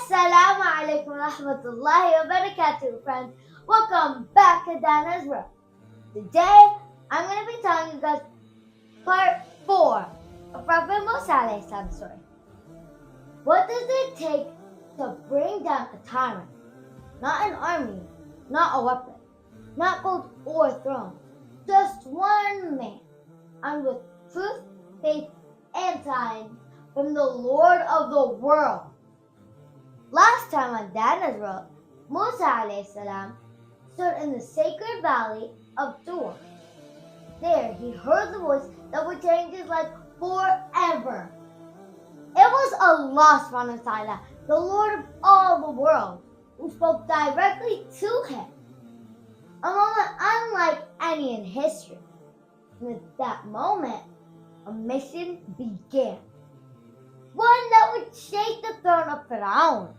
Assalamu alaikum rahmatullahi wa barakatuh, friends. Welcome back to Dana's World. Today, I'm going to be telling you guys part 4 of Prophet Musa's story. What does it take to bring down a tyrant? Not an army, not a weapon, not gold or throne. Just one man, armed with truth, faith, and signs from the Lord of the world. Last time on Dana's World, Musa alayhi salam stood in the sacred valley of duʿāqq. There he heard the voice that would change his life forever. It was Allah subhanahu wa ta'ala, the Lord of all the world, who spoke directly to him. A moment unlike any in history. And at that moment, a mission began. One that would shake the throne of Firawn.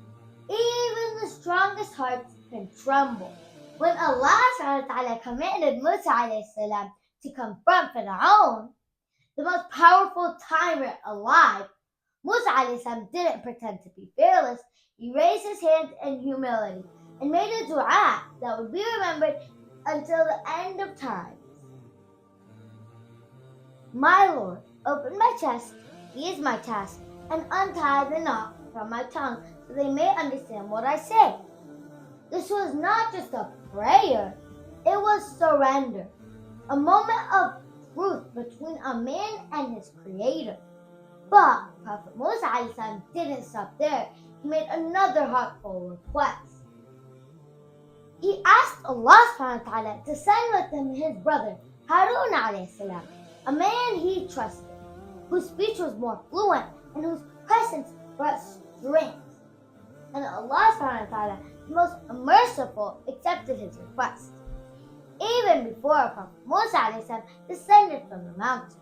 Even the strongest hearts can tremble. When Allah subhanahu wa ta'ala commanded Musa alayhi salam to confront Firʿawn, the most powerful tyrant alive, Musa alayhi salam didn't pretend to be fearless. He raised his hands in humility and made a du'a that would be remembered until the end of times. My Lord, open my chest, ease my task, and untie the knot from my tongue so they may understand what I say. This was not just a prayer, it was surrender, a moment of truth between a man and his creator. But Prophet Musa alayhi salam didn't stop there. He made another heartful request. He asked Allah subhanahu wa ta'ala to send with him his brother Harun alayhi salam, a man he trusted, whose speech was more fluent and whose presence brought strength. And Allah subhanahu wa ta'ala, the most merciful, accepted his request. Even before Prophet Musa alayhi salam descended from the mountain,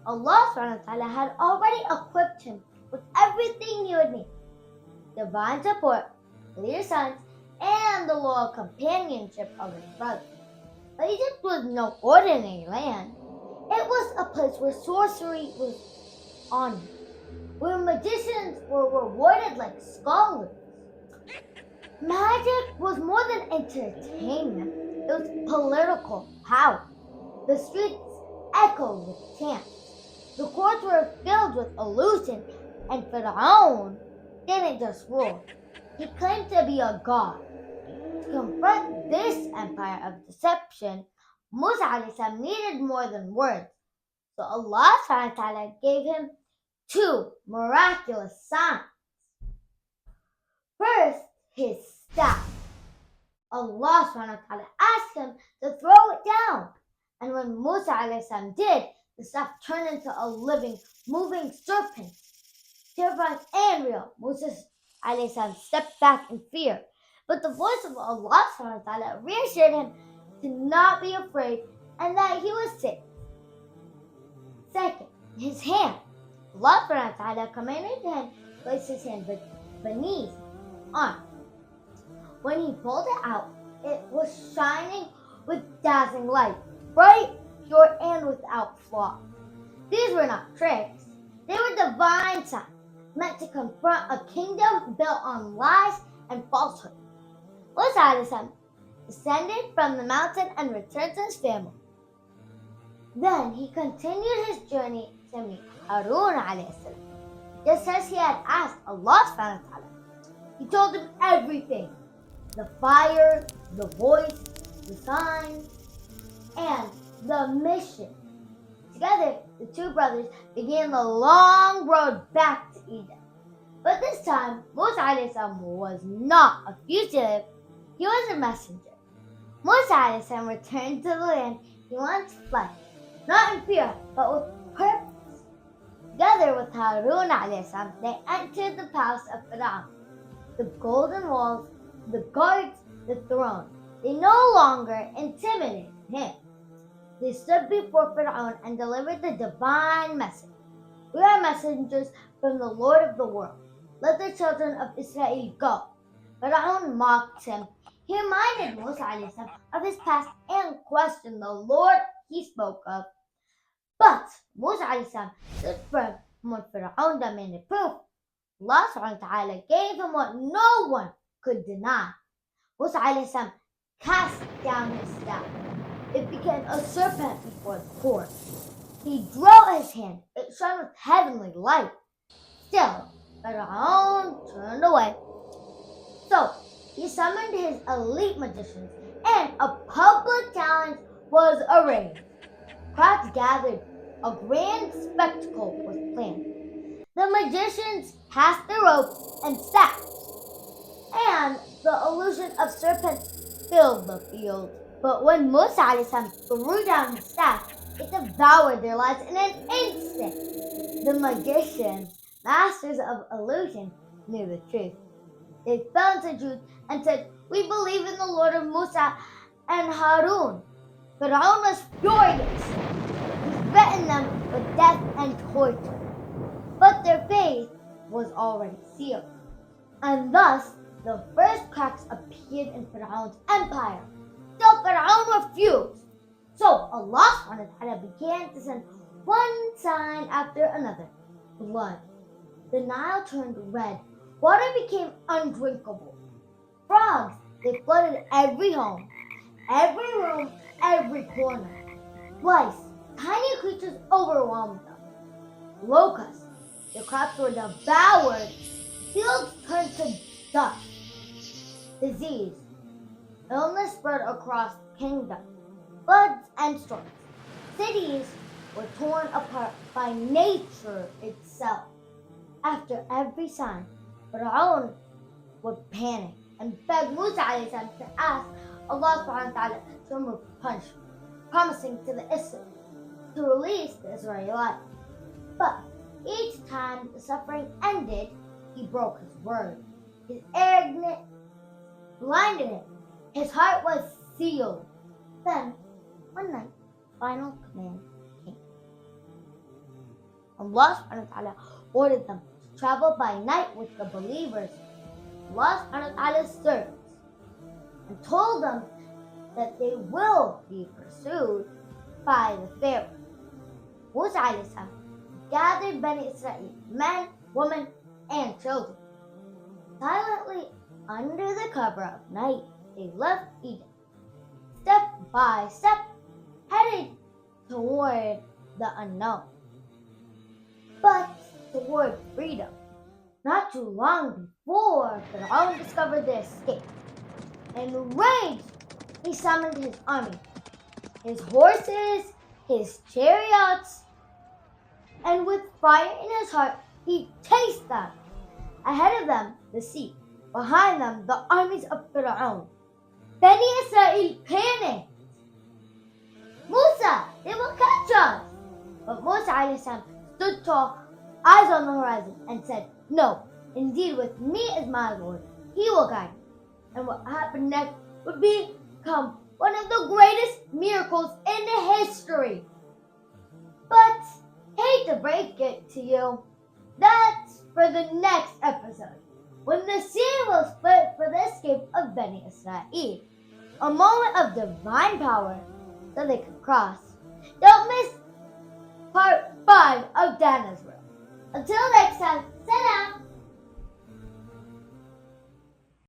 Allah subhanahu wa ta'ala had already equipped him with everything he would need: divine support, clear signs, and the loyal companionship of his brother. But Egypt was no ordinary land. It was a place where sorcery was honored, where magicians were rewarded like scholars. Magic was more than entertainment. It was political power. The streets echoed with chants. The courts were filled with illusion, and Firʿawn didn't just rule. He claimed to be a god. To confront this empire of deception, Musa alayhi salam needed more than words. So Allah subhanahu wa ta'ala gave him 2 miraculous signs. First, his staff. Allah subhanahu wa ta'ala asked him to throw it down. And when Musa alayhi salam did, the staff turned into a living, moving serpent. Terrifying and real, Musa alayhi salam stepped back in fear. But the voice of Allah subhanahu wa ta'ala reassured him to not be afraid and that he was safe. Second, his hand. Allah subhanahu wa ta'ala commanded him to place his hand beneath his arm. When he pulled it out, it was shining with dazzling light, bright, pure, and without flaw. These were not tricks. They were divine signs, meant to confront a kingdom built on lies and falsehood. Musa alayhi salam descended from the mountain and returned to his family. Then he continued his journey to meet Harun alayhi salam. Just as he had asked Allah subhanahu wa ta'ala, he told him everything: the fire, the voice, the signs, and the mission. Together, the 2 brothers began the long road back to Egypt. But this time, Musa alayhi salam was not a fugitive, he was a messenger. Musa alayhi salam returned to the land he once fled, not in fear, but with purpose. Together with Harun alayhi salam, they entered the palace of Firawn. The golden walls, the guards, the throne, they no longer intimidated him. They stood before Firʿawn and delivered the divine message. We are messengers from the Lord of the world. Let the children of Israel go. Firʿawn mocked him. He reminded Musa alayhi salam of his past and questioned the Lord he spoke of. But Musa alayhi salam stood firm when Firʿawn demanded proof. Allah subhanahu wa ta'ala gave him what no one could deny. Musa alayhi salam cast down his staff. It became a serpent before the court. He drew out his hand. It shone with heavenly light. Still, Firʿawn turned away. So, he summoned his elite magicians, and a public challenge was arranged. Crowds gathered. A grand spectacle was planned. The magicians passed the rope and staffs, and the illusion of serpents filled the field. But when Musa alayhi salam threw down his staff, it devoured their lives in an instant. The magicians, masters of illusion, knew the truth. They fell into truth and said, "We believe in the Lord of Musa and Harun." Firʿawn was furious. He threatened them with death and torture. But their faith was already sealed. And thus, the first cracks appeared in Firዖwn's empire. Still, Firዖwn refused. So Allah subhanahu wa ta'ala began to send one sign after another. Blood. The Nile turned red. Water became undrinkable. Frogs, they flooded every home, every room, every corner. Lice, tiny creatures overwhelmed them. Locusts, the crops were devoured. Fields turned to dust. Disease, illness spread across kingdoms. Floods and storms. Cities were torn apart by nature itself. After every sign, Firዖwn would panic and beg Musa alayhi salam to ask Allah subhanahu wa ta'ala to remove punishment, promising to release the Israelites. But each time the suffering ended, he broke his word. His arrogance blinded him. His heart was sealed. Then, one night, final command came. Allah subhanahu wa ta'ala ordered them to travel by night with the believers, Allah subhanahu wa ta'ala's servants, and told them that they will be pursued by the Pharaoh. Musa alayhi salam gathered Bani Israel, men, women, and children. Silently, under the cover of night, they left Egypt, step by step, headed toward the unknown, but toward freedom. Not too long before Firዖwn discovered their escape. Enraged, he summoned his army, his horses, his chariots, and with fire in his heart, he chased them. Ahead of them, the sea. Behind them, the armies of Firዖwn. Bani Israel panicked. "Musa, they will catch us!" But Musa alayhi salam stood tall, eyes on the horizon, and said, "No, indeed with me is my Lord. He will guide me." And what happened next would become one of the greatest miracles in history. But, hate to break it to you, that's for the next episode, when the sea will split for the escape of Bani Israel. A moment of divine power so they could cross. Don't miss part 5 of Jannah's World. Until next time, salam!